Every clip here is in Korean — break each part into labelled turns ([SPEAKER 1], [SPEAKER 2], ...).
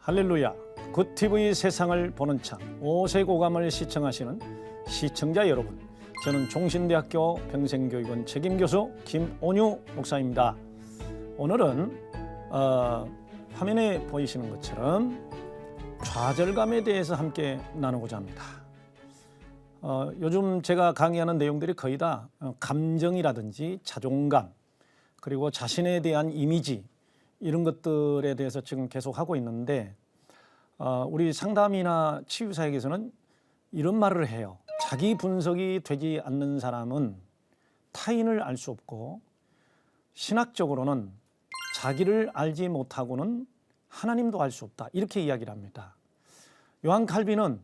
[SPEAKER 1] 할렐루야. 굿TV 세상을 보는 창 5세 고감을 시청하시는 시청자 여러분, 저는 종신대학교 평생교육원 책임교수 김온유 목사입니다. 오늘은 화면에 보이시는 것처럼 좌절감에 대해서 함께 나누고자 합니다. 요즘 제가 강의하는 내용들이 거의 다 감정이라든지 자존감, 그리고 자신에 대한 이미지, 이런 것들에 대해서 지금 계속 하고 있는데, 우리 상담이나 치유사역에서는 이런 말을 해요. 자기 분석이 되지 않는 사람은 타인을 알 수 없고, 신학적으로는 자기를 알지 못하고는 하나님도 알 수 없다, 이렇게 이야기를 합니다. 요한 칼빈은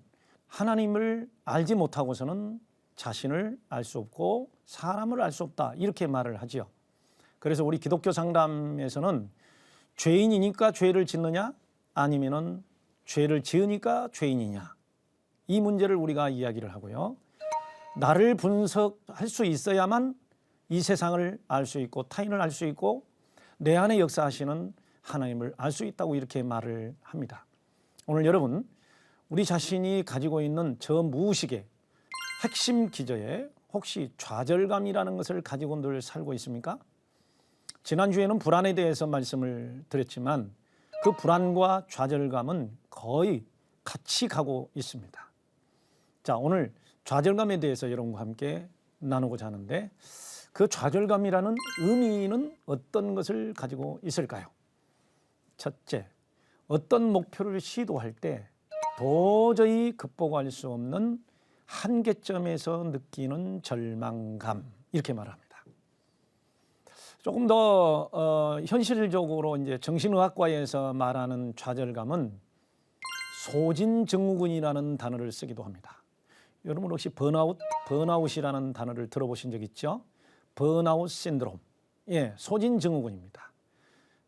[SPEAKER 1] 하나님을 알지 못하고서는 자신을 알 수 없고 사람을 알 수 없다, 이렇게 말을 하죠. 그래서 우리 기독교 상담에서는 죄인이니까 죄를 짓느냐, 아니면은 죄를 지으니까 죄인이냐, 이 문제를 우리가 이야기를 하고요. 나를 분석할 수 있어야만 이 세상을 알 수 있고 타인을 알 수 있고 내 안에 역사하시는 하나님을 알 수 있다고 이렇게 말을 합니다. 오늘 여러분, 우리 자신이 가지고 있는 저 무의식의 핵심 기저에 혹시 좌절감이라는 것을 가지고 늘 살고 있습니까? 지난주에는 불안에 대해서 말씀을 드렸지만 그 불안과 좌절감은 거의 같이 가고 있습니다. 자, 오늘 좌절감에 대해서 여러분과 함께 나누고자 하는데, 그 좌절감이라는 의미는 어떤 것을 가지고 있을까요? 첫째, 어떤 목표를 시도할 때 도저히 극복할 수 없는 한계점에서 느끼는 절망감, 이렇게 말합니다. 조금 더 현실적으로 이제 정신의학과에서 말하는 좌절감은 소진증후군이라는 단어를 쓰기도 합니다. 여러분 혹시 번아웃이라는 단어를 들어보신 적 있죠? 번아웃 신드롬, 소진증후군입니다.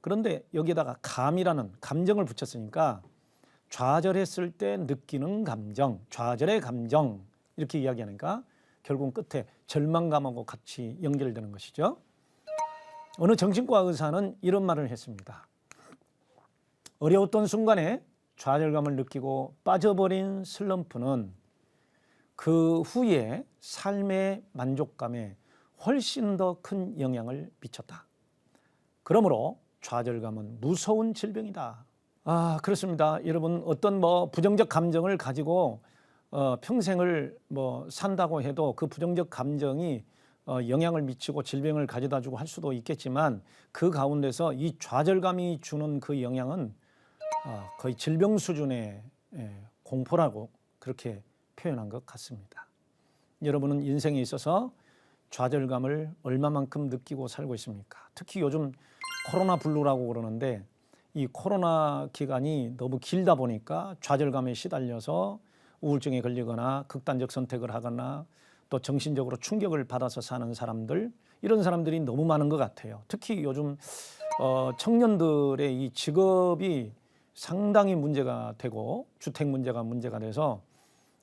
[SPEAKER 1] 그런데 여기에다가 감이라는 감정을 붙였으니까 좌절했을 때 느끼는 감정, 좌절의 감정, 이렇게 이야기하니까 결국 끝에 절망감하고 같이 연결되는 것이죠. 어느 정신과 의사는 이런 말을 했습니다. 어려웠던 순간에 좌절감을 느끼고 빠져버린 슬럼프는 그 후에 삶의 만족감에 훨씬 더 큰 영향을 미쳤다. 그러므로 좌절감은 무서운 질병이다. 그렇습니다. 여러분, 어떤 부정적 감정을 가지고 평생을 산다고 해도 그 부정적 감정이 영향을 미치고 질병을 가져다 주고 할 수도 있겠지만, 그 가운데서 이 좌절감이 주는 그 영향은 거의 질병 수준의 공포라고 그렇게 표현한 것 같습니다. 여러분은 인생에 있어서 좌절감을 얼마만큼 느끼고 살고 있습니까? 특히 요즘 코로나 블루라고 그러는데, 이 코로나 기간이 너무 길다 보니까 좌절감에 시달려서 우울증에 걸리거나 극단적 선택을 하거나 또 정신적으로 충격을 받아서 사는 사람들, 이런 사람들이 너무 많은 것 같아요. 특히 요즘 청년들의 이 직업이 상당히 문제가 되고 주택 문제가 돼서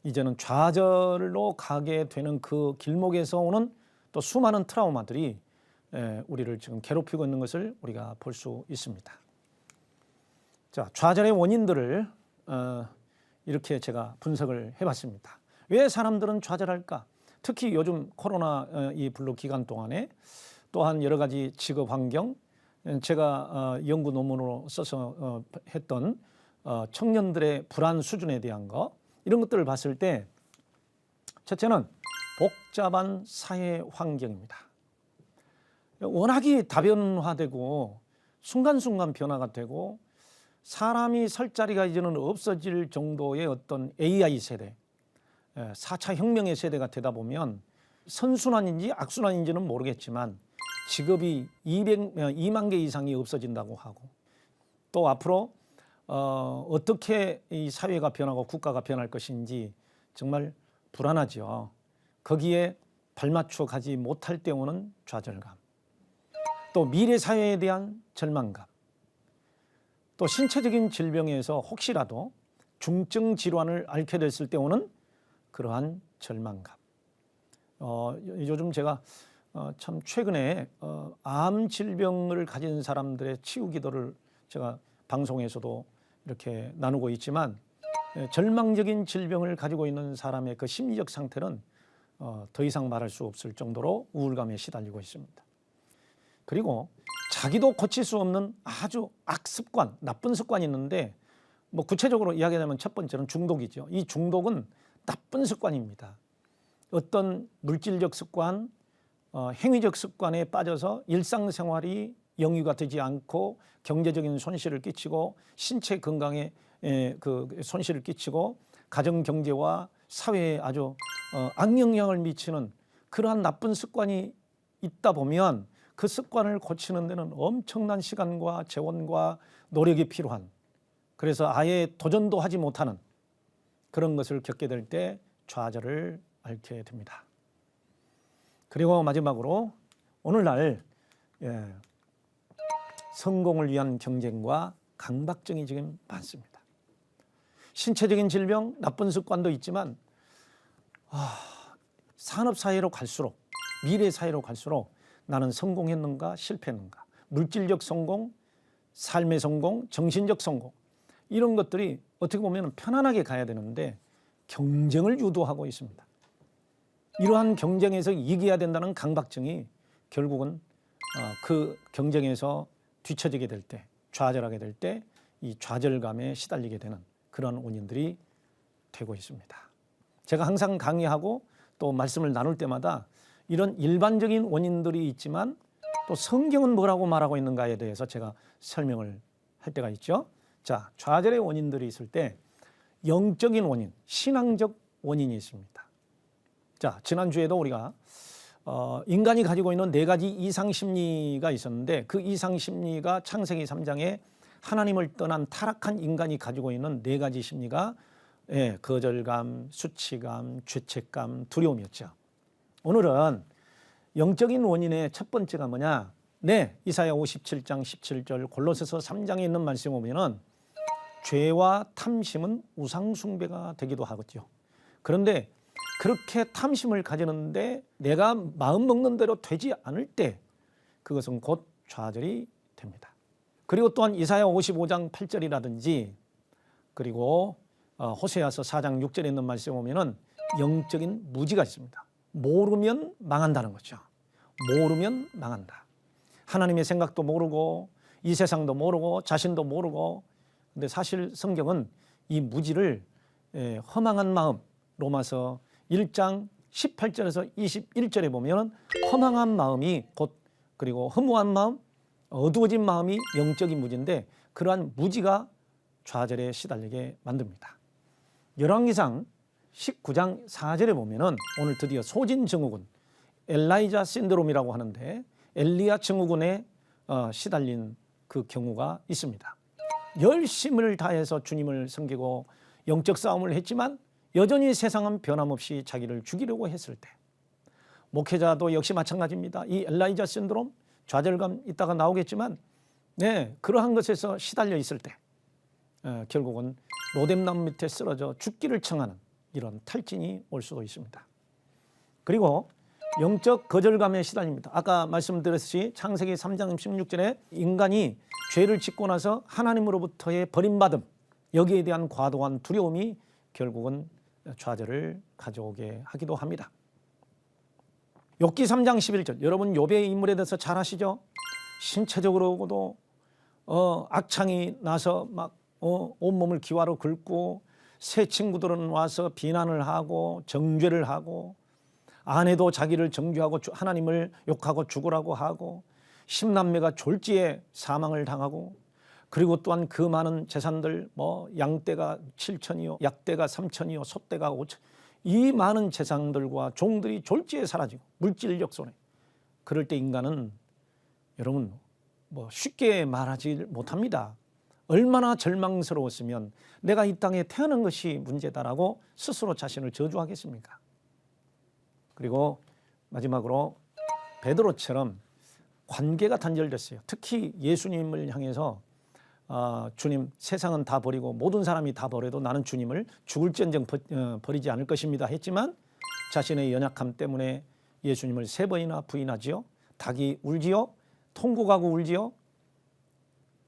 [SPEAKER 1] 이제는 좌절로 가게 되는 그 길목에서 오는 또 수많은 트라우마들이 우리를 지금 괴롭히고 있는 것을 우리가 볼 수 있습니다. 자, 좌절의 원인들을 이렇게 제가 분석을 해봤습니다. 왜 사람들은 좌절할까? 특히 요즘 코로나 이 블루 기간 동안에 또한 여러 가지 직업 환경, 제가 연구 논문으로 써서 했던 청년들의 불안 수준에 대한 거, 이런 것들을 봤을 때 첫째는 복잡한 사회 환경입니다. 워낙이 다변화되고 순간순간 변화가 되고 사람이 설 자리가 이제는 없어질 정도의 어떤 AI 세대, 4차 혁명의 세대가 되다 보면 선순환인지 악순환인지는 모르겠지만 직업이 2만 개 이상이 없어진다고 하고, 또 앞으로 어떻게 이 사회가 변하고 국가가 변할 것인지 정말 불안하죠. 거기에 발맞춰 가지 못할 때 오는 좌절감, 또 미래 사회에 대한 절망감, 또 신체적인 질병에서 혹시라도 중증 질환을 앓게 됐을 때 오는 그러한 절망감. 요즘 제가 참 최근에 암 질병을 가진 사람들의 치유 기도를 제가 방송에서도 이렇게 나누고 있지만 절망적인 질병을 가지고 있는 사람의 그 심리적 상태는 더 이상 말할 수 없을 정도로 우울감에 시달리고 있습니다. 그리고 자기도 고칠 수 없는 아주 악습관, 나쁜 습관이 있는데 뭐 구체적으로 이야기하자면 첫 번째는 중독이죠. 이 중독은 나쁜 습관입니다. 어떤 물질적 습관, 행위적 습관에 빠져서 일상생활이 영위가 되지 않고 경제적인 손실을 끼치고 신체 건강에 그 손실을 끼치고 가정 경제와 사회에 아주 악영향을 미치는 그러한 나쁜 습관이 있다 보면 그 습관을 고치는 데는 엄청난 시간과 재원과 노력이 필요한, 그래서 아예 도전도 하지 못하는 그런 것을 겪게 될 때 좌절을 앓게 됩니다. 그리고 마지막으로 오늘날 성공을 위한 경쟁과 강박증이 지금 많습니다. 신체적인 질병, 나쁜 습관도 있지만 산업사회로 갈수록, 미래사회로 갈수록 나는 성공했는가 실패했는가, 물질적 성공, 삶의 성공, 정신적 성공, 이런 것들이 어떻게 보면 편안하게 가야 되는데 경쟁을 유도하고 있습니다. 이러한 경쟁에서 이겨야 된다는 강박증이 결국은 그 경쟁에서 뒤처지게 될 때, 좌절하게 될 때 이 좌절감에 시달리게 되는 그런 원인들이 되고 있습니다. 제가 항상 강의하고 또 말씀을 나눌 때마다 이런 일반적인 원인들이 있지만 또 성경은 뭐라고 말하고 있는가에 대해서 제가 설명을 할 때가 있죠. 자, 좌절의 원인들이 있을 때 영적인 원인, 신앙적 원인이 있습니다. 자, 지난주에도 우리가 인간이 가지고 있는 4가지 이상심리가 있었는데 그 이상심리가 창세기 3장에 하나님을 떠난 타락한 인간이 가지고 있는 4가지 심리가 거절감, 수치감, 죄책감, 두려움이었죠. 오늘은 영적인 원인의 첫 번째가 뭐냐? 이사야 57장 17절, 골로새서 3장에 있는 말씀 보면은 죄와 탐심은 우상숭배가 되기도 하겠죠. 그런데 그렇게 탐심을 가지는데 내가 마음 먹는 대로 되지 않을 때 그것은 곧 좌절이 됩니다. 그리고 또한 이사야 55장 8절이라든지 그리고 호세아서 4장 6절에 있는 말씀에 보면은 영적인 무지가 있습니다. 모르면 망한다는 거죠. 모르면 망한다. 하나님의 생각도 모르고 이 세상도 모르고 자신도 모르고, 근데 사실 성경은 이 무지를 허망한 마음, 로마서 1장 18절에서 21절에 보면 허망한 마음이 곧, 그리고 허무한 마음, 어두워진 마음이 영적인 무지인데 그러한 무지가 좌절에 시달리게 만듭니다. 열왕기상 19장 4절에 보면은 오늘 드디어 소진 증후군, 엘라이자 신드롬이라고 하는데 엘리야 증후군에 시달린 그 경우가 있습니다. 열심을 다해서 주님을 섬기고 영적 싸움을 했지만 여전히 세상은 변함없이 자기를 죽이려고 했을 때, 목회자도 역시 마찬가지입니다. 이 엘라이자 신드롬, 좌절감 이따가 나오겠지만 그러한 것에서 시달려 있을 때 결국은 로뎀나무 밑에 쓰러져 죽기를 청하는 이런 탈진이 올 수도 있습니다. 그리고 영적 거절감에 시달립니다. 아까 말씀드렸듯이 창세기 3장 16절에 인간이 죄를 짓고 나서 하나님으로부터의 버림받음, 여기에 대한 과도한 두려움이 결국은 좌절을 가져오게 하기도 합니다. 욥기 3장 11절, 여러분 욥의 인물에 대해서 잘 아시죠? 신체적으로도 악창이 나서 막 온몸을 기와로 긁고, 새 친구들은 와서 비난을 하고 정죄를 하고, 아내도 자기를 정죄하고 하나님을 욕하고 죽으라고 하고, 10남매가 졸지에 사망을 당하고, 그리고 또한 그 많은 재산들, 양떼가 7천이요, 약떼가 3천이요, 소떼가 5천, 이 많은 재산들과 종들이 졸지에 사라지고 물질적 손해. 그럴 때 인간은 여러분 쉽게 말하지 못합니다. 얼마나 절망스러웠으면 내가 이 땅에 태어난 것이 문제다라고 스스로 자신을 저주하겠습니까? 그리고 마지막으로 베드로처럼 관계가 단절됐어요. 특히 예수님을 향해서 주님, 세상은 다 버리고 모든 사람이 다 버려도 나는 주님을 죽을지언정 버리지 않을 것입니다 했지만 자신의 연약함 때문에 예수님을 3번이나 부인하지요. 닭이 울지요, 통곡하고 울지요.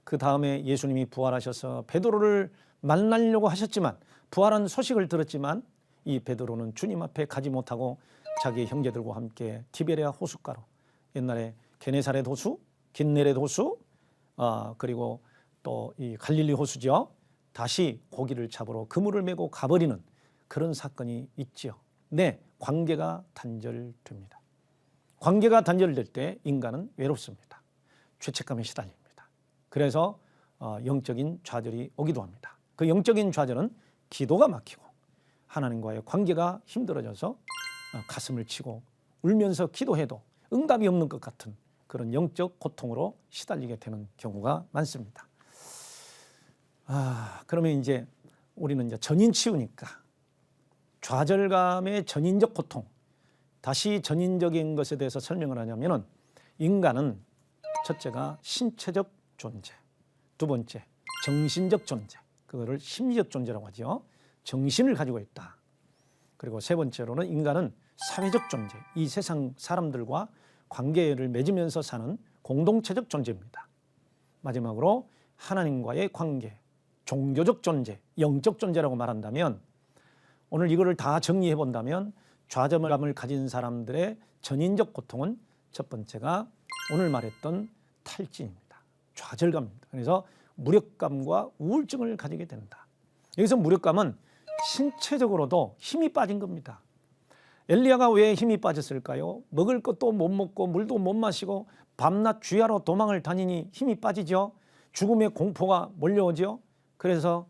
[SPEAKER 1] 그 다음에 예수님이 부활하셔서 베드로를 만나려고 하셨지만 부활한 소식을 들었지만 이 베드로는 주님 앞에 가지 못하고 자기 형제들과 함께 티베리아 호숫가로 옛날에 게네사렛 호수, 긴네렛 호수 그리고 또 이 갈릴리 호수죠. 다시 고기를 잡으러 그물을 메고 가버리는 그런 사건이 있지요. 네, 관계가 단절됩니다. 관계가 단절될 때 인간은 외롭습니다. 죄책감에 시달립니다. 그래서 영적인 좌절이 오기도 합니다. 그 영적인 좌절은 기도가 막히고 하나님과의 관계가 힘들어져서 가슴을 치고 울면서 기도해도 응답이 없는 것 같은 그런 영적 고통으로 시달리게 되는 경우가 많습니다. 그러면 이제 우리는 이제 전인치유니까 좌절감의 전인적 고통, 다시 전인적인 것에 대해서 설명을 하냐면은 인간은 첫째가 신체적 존재, 두 번째 정신적 존재, 그거를 심리적 존재라고 하죠. 정신을 가지고 있다. 그리고 세 번째로는 인간은 사회적 존재, 이 세상 사람들과 관계를 맺으면서 사는 공동체적 존재입니다. 마지막으로 하나님과의 관계, 종교적 존재, 영적 존재라고 말한다면 오늘 이거를 다 정리해 본다면 좌절감을 가진 사람들의 전인적 고통은 첫 번째가 오늘 말했던 탈진입니다. 좌절감입니다. 그래서 무력감과 우울증을 가지게 된다. 여기서 무력감은 신체적으로도 힘이 빠진 겁니다. 엘리야가 왜 힘이 빠졌을까요? 먹을 것도 못 먹고 물도 못 마시고 밤낮 주야로 도망을 다니니 힘이 빠지죠. 죽음의 공포가 몰려오죠. 그래서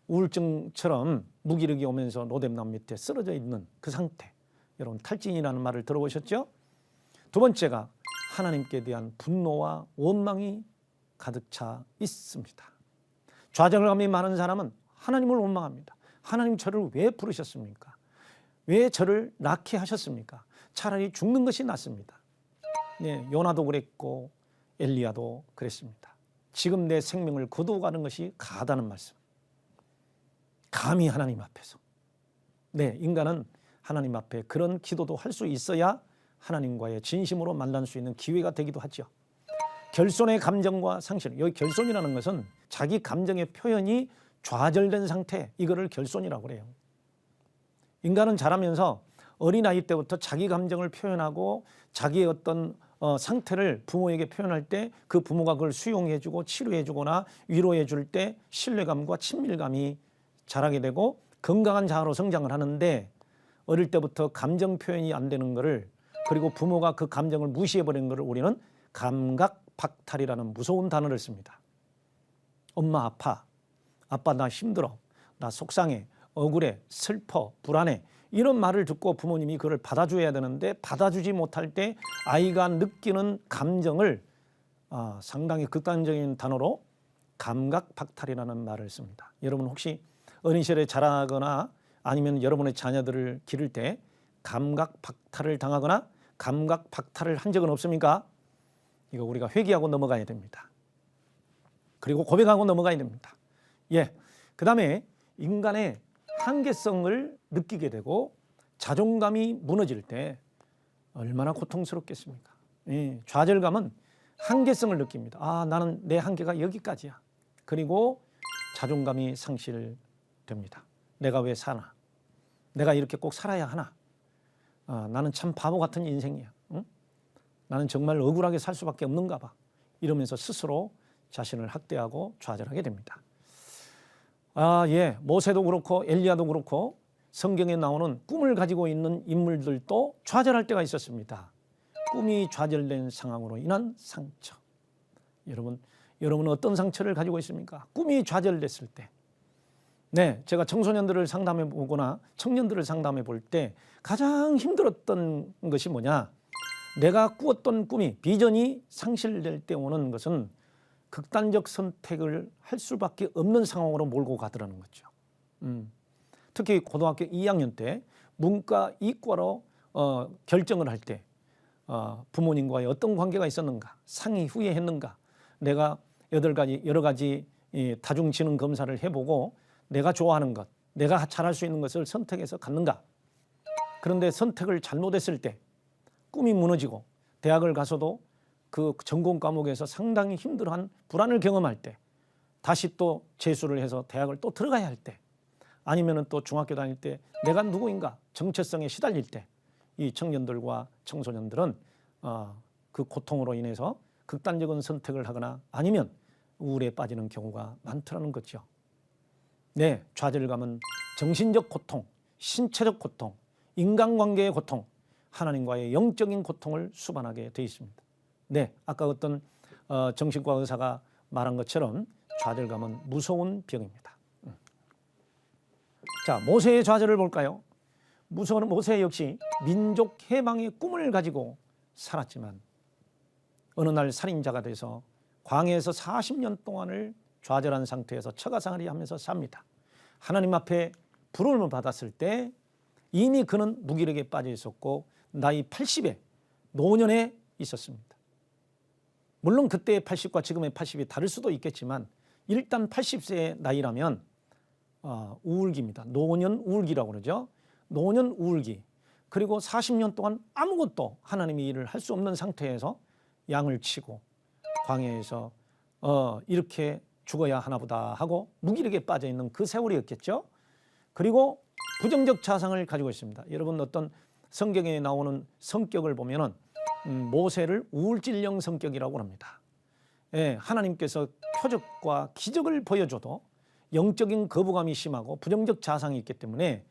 [SPEAKER 1] 우울증처럼 무기력이 오면서 로뎀나무 밑에 쓰러져 있는 그 상태. 여러분 탈진이라는 말을 들어보셨죠? 두 번째가 하나님께 대한 분노와 원망이 가득 차 있습니다. 좌절감이 많은 사람은 하나님을 원망합니다. 하나님 저를 왜 부르셨습니까? 왜 저를 낳게 하셨습니까? 차라리 죽는 것이 낫습니다. 네, 요나도 그랬고 엘리야도 그랬습니다. 지금 내 생명을 거두어가는 것이 가하다는 말씀. 감히 하나님 앞에서. 네, 인간은 하나님 앞에 그런 기도도 할 수 있어야 하나님과의 진심으로 만날 수 있는 기회가 되기도 하죠. 결손의 감정과 상실, 여기 결손이라는 것은 자기 감정의 표현이 좌절된 상태, 이거를 결손이라고 그래요. 인간은 자라면서 어린아이 때부터 자기 감정을 표현하고 자기의 어떤 상태를 부모에게 표현할 때 그 부모가 그걸 수용해주고 치료해주거나 위로해줄 때 신뢰감과 친밀감이 자라게 되고 건강한 자아로 성장을 하는데 어릴 때부터 감정 표현이 안 되는 것을 그리고 부모가 그 감정을 무시해버리는 것을 우리는 감각박탈이라는 무서운 단어를 씁니다. 엄마 아파, 아빠 나 힘들어, 나 속상해, 억울해, 슬퍼, 불안해 이런 말을 듣고 부모님이 그걸 받아줘야 되는데 받아주지 못할 때 아이가 느끼는 감정을 상당히 극단적인 단어로 감각박탈이라는 말을 씁니다. 여러분 혹시 어린 시절에 자라거나 아니면 여러분의 자녀들을 기를 때 감각박탈을 당하거나 감각박탈을 한 적은 없습니까? 이거 우리가 회개하고 넘어가야 됩니다. 그리고 고백하고 넘어가야 됩니다. 예, 그 다음에 인간의 한계성을 느끼게 되고 자존감이 무너질 때 얼마나 고통스럽겠습니까? 예, 좌절감은 한계성을 느낍니다. 나는 내 한계가 여기까지야. 그리고 자존감이 상실됩니다. 내가 왜 사나? 내가 이렇게 꼭 살아야 하나? 나는 참 바보 같은 인생이야. 응? 나는 정말 억울하게 살 수밖에 없는가 봐. 이러면서 스스로 자신을 학대하고 좌절하게 됩니다. 예, 모세도 그렇고 엘리야도 그렇고 성경에 나오는 꿈을 가지고 있는 인물들도 좌절할 때가 있었습니다. 꿈이 좌절된 상황으로 인한 상처. 여러분은 어떤 상처를 가지고 있습니까? 꿈이 좌절됐을 때. 네, 제가 청소년들을 상담해 보거나 청년들을 상담해 볼 때 가장 힘들었던 것이 뭐냐? 내가 꾸었던 꿈이 비전이 상실될 때 오는 것은 극단적 선택을 할 수밖에 없는 상황으로 몰고 가더라는 거죠. 특히 고등학교 2학년 때 문과 이과로 결정을 할 때 부모님과의 어떤 관계가 있었는가, 상의 후에 했는가, 내가 여러 가지 다중지능 검사를 해보고 내가 좋아하는 것, 내가 잘할 수 있는 것을 선택해서 갔는가. 그런데 선택을 잘못했을 때 꿈이 무너지고 대학을 가서도 그 전공 과목에서 상당히 힘들어한 불안을 경험할 때, 다시 또 재수를 해서 대학을 또 들어가야 할 때, 아니면은 또 중학교 다닐 때 내가 누구인가 정체성에 시달릴 때, 이 청년들과 청소년들은 그 고통으로 인해서 극단적인 선택을 하거나 아니면 우울에 빠지는 경우가 많더라는 거죠. 네, 좌절감은 정신적 고통, 신체적 고통, 인간관계의 고통, 하나님과의 영적인 고통을 수반하게 되어 있습니다. 네, 아까 어떤 정신과 의사가 말한 것처럼 좌절감은 무서운 병입니다. 자, 모세의 좌절을 볼까요? 모세 역시 민족 해방의 꿈을 가지고 살았지만 어느 날 살인자가 돼서 광야에서 40년 동안을 좌절한 상태에서 처가생활을 하면서 삽니다. 하나님 앞에 부름을 받았을 때 이미 그는 무기력에 빠져 있었고 나이 80에 노년에 있었습니다. 물론 그때의 80과 지금의 80이 다를 수도 있겠지만 일단 80세의 나이라면 우울기입니다. 노년 우울기라고 그러죠. 노년 우울기. 그리고 40년 동안 아무것도 하나님의 일을 할 수 없는 상태에서 양을 치고 광야에서 이렇게 죽어야 하나보다 하고 무기력에 빠져 있는 그 세월이었겠죠. 그리고 부정적 자상을 가지고 있습니다. 여러분 어떤 성경에 나오는 성격을 보면은 모세를 우울질령 성격이라고 합니다. 예, 하나님께서 표적과 기적을 보여줘도 영적인 거부감이 심하고 부정적 자상이 있기 때문에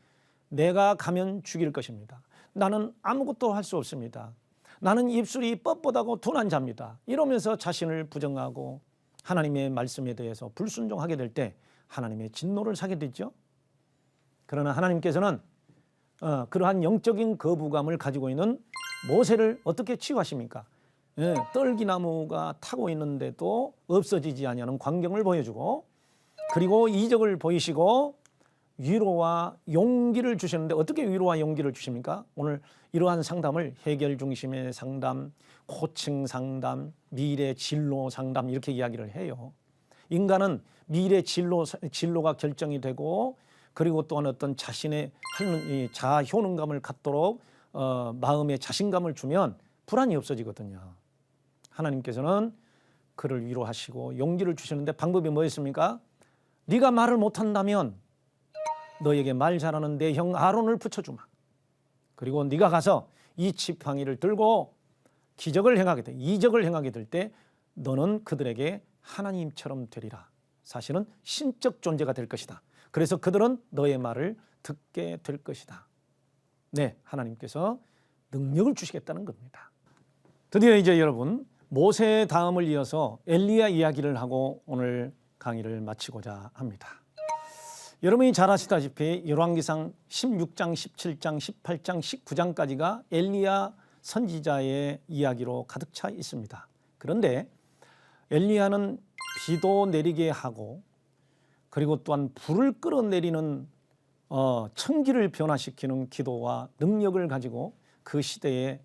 [SPEAKER 1] 내가 가면 죽일 것입니다. 나는 아무것도 할 수 없습니다. 나는 입술이 뻣뻣하고 둔한 자입니다. 이러면서 자신을 부정하고 하나님의 말씀에 대해서 불순종하게 될 때 하나님의 진노를 사게 되죠. 그러나 하나님께서는 그러한 영적인 거부감을 가지고 있는 모세를 어떻게 치유하십니까? 예, 떨기나무가 타고 있는데도 없어지지 아니하는 광경을 보여주고 그리고 이적을 보이시고 위로와 용기를 주셨는데 어떻게 위로와 용기를 주십니까? 오늘 이러한 상담을 해결 중심의 상담, 코칭 상담, 미래 진로 상담 이렇게 이야기를 해요. 인간은 미래 진로가 결정이 되고 그리고 또한 어떤 자신의 하는 자아 효능감을 갖도록 마음에 자신감을 주면 불안이 없어지거든요. 하나님께서는 그를 위로하시고 용기를 주시는데 방법이 뭐였습니까? 네가 말을 못한다면 너에게 말 잘하는 내 형 아론을 붙여주마. 그리고 네가 가서 이 지팡이를 들고 기적을 행하게 돼. 이적을 행하게 될 때 너는 그들에게 하나님처럼 되리라. 사실은 신적 존재가 될 것이다. 그래서 그들은 너의 말을 듣게 될 것이다. 네, 하나님께서 능력을 주시겠다는 겁니다. 드디어 이제 여러분 모세 다음을 이어서 엘리야 이야기를 하고 오늘 강의를 마치고자 합니다. 여러분이 잘 아시다시피 열왕기상 16장, 17장, 18장, 19장까지가 엘리야 선지자의 이야기로 가득 차 있습니다. 그런데 엘리야는 비도 내리게 하고 그리고 또한 불을 끌어내리는 천기를 변화시키는 기도와 능력을 가지고 그 시대에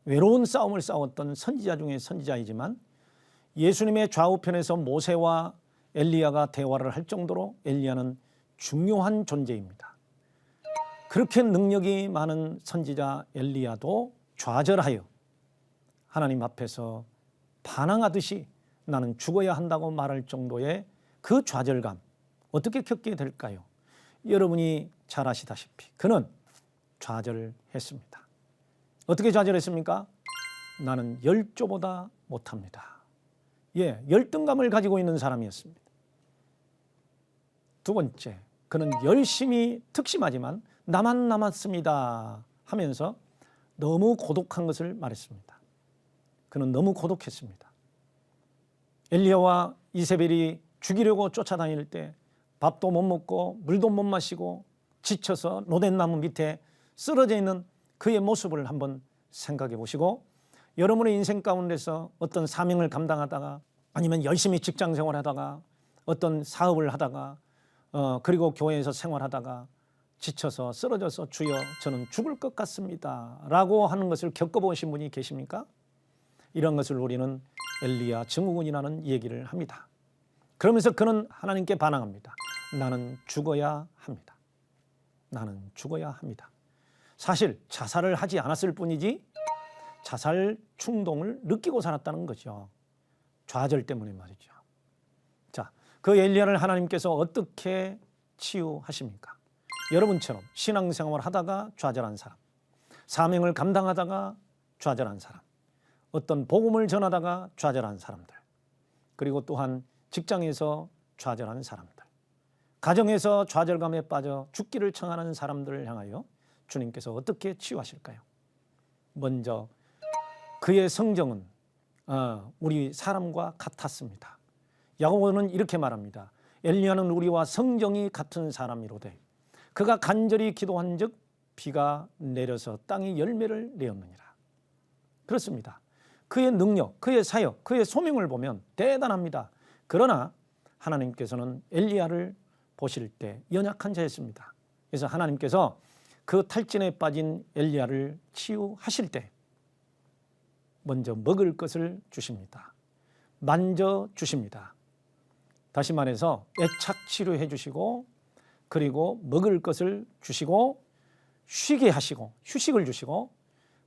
[SPEAKER 1] 외로운 싸움을 싸웠던 선지자 중에 선지자이지만 예수님의 좌우편에서 모세와 엘리야가 대화를 할 정도로 엘리야는 중요한 존재입니다. 그렇게 능력이 많은 선지자 엘리야도 좌절하여 하나님 앞에서 반항하듯이 나는 죽어야 한다고 말할 정도의 그 좌절감 어떻게 겪게 될까요? 여러분이 잘 아시다시피 그는 좌절했습니다. 어떻게 좌절했습니까? 나는 열조보다 못합니다. 예, 열등감을 가지고 있는 사람이었습니다. 두 번째, 그는 열심히 특심하지만 나만 남았습니다 하면서 너무 고독한 것을 말했습니다. 그는 너무 고독했습니다. 엘리야와 이세벨이 죽이려고 쫓아다닐 때 밥도 못 먹고 물도 못 마시고 지쳐서 로덴나무 밑에 쓰러져 있는 그의 모습을 한번 생각해 보시고 여러분의 인생 가운데서 어떤 사명을 감당하다가 아니면 열심히 직장 생활하다가 어떤 사업을 하다가 그리고 교회에서 생활하다가 지쳐서 쓰러져서 주여 저는 죽을 것 같습니다 라고 하는 것을 겪어보신 분이 계십니까? 이런 것을 우리는 엘리야 증후군이라는 얘기를 합니다. 그러면서 그는 하나님께 반항합니다. 나는 죽어야 합니다. 나는 죽어야 합니다. 사실 자살을 하지 않았을 뿐이지 자살 충동을 느끼고 살았다는 거죠. 좌절 때문에 말이죠. 자, 그 엘리야를 하나님께서 어떻게 치유하십니까? 여러분처럼 신앙생활을 하다가 좌절한 사람, 사명을 감당하다가 좌절한 사람, 어떤 복음을 전하다가 좌절한 사람들, 그리고 또한 직장에서 좌절한 사람들, 가정에서 좌절감에 빠져 죽기를 청하는 사람들을 향하여 주님께서 어떻게 치유하실까요? 먼저 그의 성정은 우리 사람과 같았습니다. 야고보는 이렇게 말합니다. 엘리야는 우리와 성정이 같은 사람이로되 그가 간절히 기도한즉 비가 내려서 땅이 열매를 내었느니라. 그렇습니다. 그의 능력, 그의 사역, 그의 소명을 보면 대단합니다. 그러나 하나님께서는 엘리야를 보실 때 연약한 자였습니다. 그래서 하나님께서 그 탈진에 빠진 엘리야를 치유하실 때 먼저 먹을 것을 주십니다. 만져 주십니다. 다시 말해서 애착 치료해 주시고 그리고 먹을 것을 주시고 쉬게 하시고 휴식을 주시고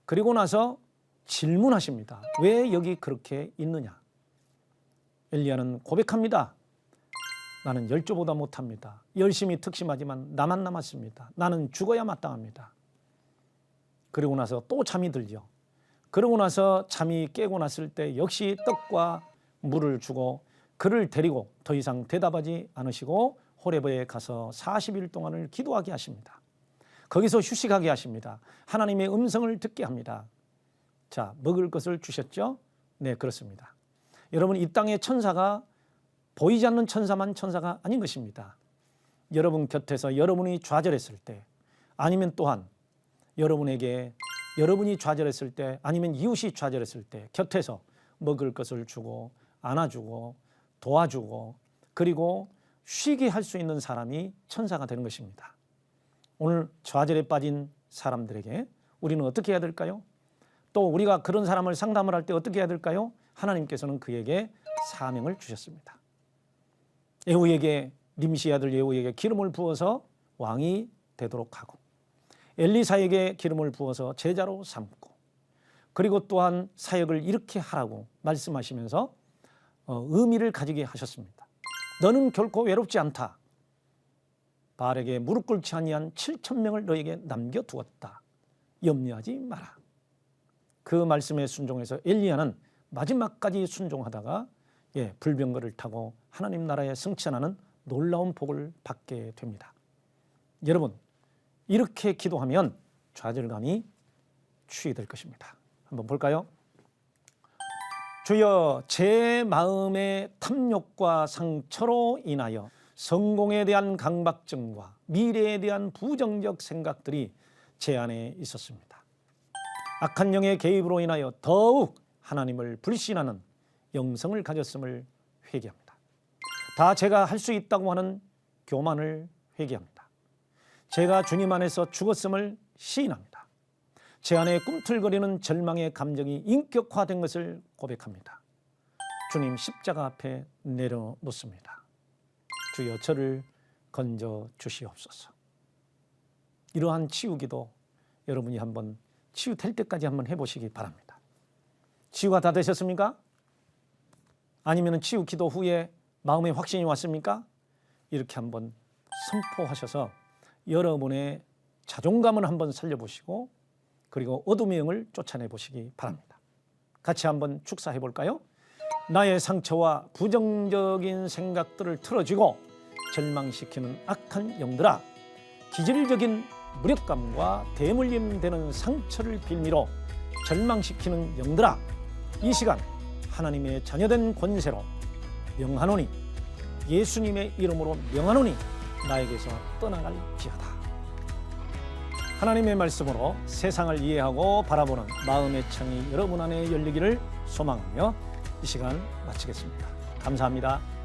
[SPEAKER 1] 그리고 나서 질문하십니다. 왜 여기 그렇게 있느냐? 엘리야는 고백합니다. 나는 10조보다 못합니다. 열심히 특심하지만 나만 남았습니다. 나는 죽어야 마땅합니다. 그리고 나서 또 잠이 들죠. 그러고 나서 잠이 깨고 났을 때 역시 떡과 물을 주고 그를 데리고 더 이상 대답하지 않으시고 호레브에 가서 40일 동안을 기도하게 하십니다. 거기서 휴식하게 하십니다. 하나님의 음성을 듣게 합니다. 자, 먹을 것을 주셨죠? 네, 그렇습니다. 여러분, 이 땅의 천사가 보이지 않는 천사만 천사가 아닌 것입니다. 여러분 곁에서 여러분이 좌절했을 때 아니면 또한 여러분이 좌절했을 때 아니면 이웃이 좌절했을 때 곁에서 먹을 것을 주고 안아주고 도와주고 그리고 쉬게 할 수 있는 사람이 천사가 되는 것입니다. 오늘 좌절에 빠진 사람들에게 우리는 어떻게 해야 될까요? 또 우리가 그런 사람을 상담을 할 때 어떻게 해야 될까요? 하나님께서는 그에게 사명을 주셨습니다. 예후에게 님시 아들 예후에게 기름을 부어서 왕이 되도록 하고 엘리사에게 기름을 부어서 제자로 삼고 그리고 또한 사역을 이렇게 하라고 말씀하시면서 의미를 가지게 하셨습니다. 너는 결코 외롭지 않다. 바알에게 무릎 꿇지 아니한 7,000명을 너에게 남겨두었다. 염려하지 마라. 그 말씀에 순종해서 엘리야는 마지막까지 순종하다가 불병거를 타고 하나님 나라에 승천하는 놀라운 복을 받게 됩니다. 여러분, 이렇게 기도하면 좌절감이 치유될 것입니다. 한번 볼까요? 주여, 제 마음의 탐욕과 상처로 인하여 성공에 대한 강박증과 미래에 대한 부정적 생각들이 제 안에 있었습니다. 악한 영의 개입으로 인하여 더욱 하나님을 불신하는 영성을 가졌음을 회개합니다. 다 제가 할 수 있다고 하는 교만을 회개합니다. 제가 주님 안에서 죽었음을 시인합니다. 제 안에 꿈틀거리는 절망의 감정이 인격화된 것을 고백합니다. 주님 십자가 앞에 내려놓습니다. 주여, 저를 건져 주시옵소서. 이러한 치유기도 여러분이 한번 치유될 때까지 한번 해보시기 바랍니다. 치유가 다 되셨습니까? 아니면 치유 기도 후에 마음에 확신이 왔습니까? 이렇게 한번 선포하셔서 여러분의 자존감을 한번 살려보시고 그리고 어둠의 영을 쫓아내 보시기 바랍니다. 같이 한번 축사해 볼까요? 나의 상처와 부정적인 생각들을 틀어쥐고 절망시키는 악한 영들아, 기질적인 무력감과 대물림되는 상처를 빌미로 절망시키는 영들아, 이 시간 하나님의 자녀된 권세로 명하노니, 예수님의 이름으로 명하노니 나에게서 떠나갈지어다. 하나님의 말씀으로 세상을 이해하고 바라보는 마음의 창이 여러분 안에 열리기를 소망하며 이 시간 마치겠습니다. 감사합니다.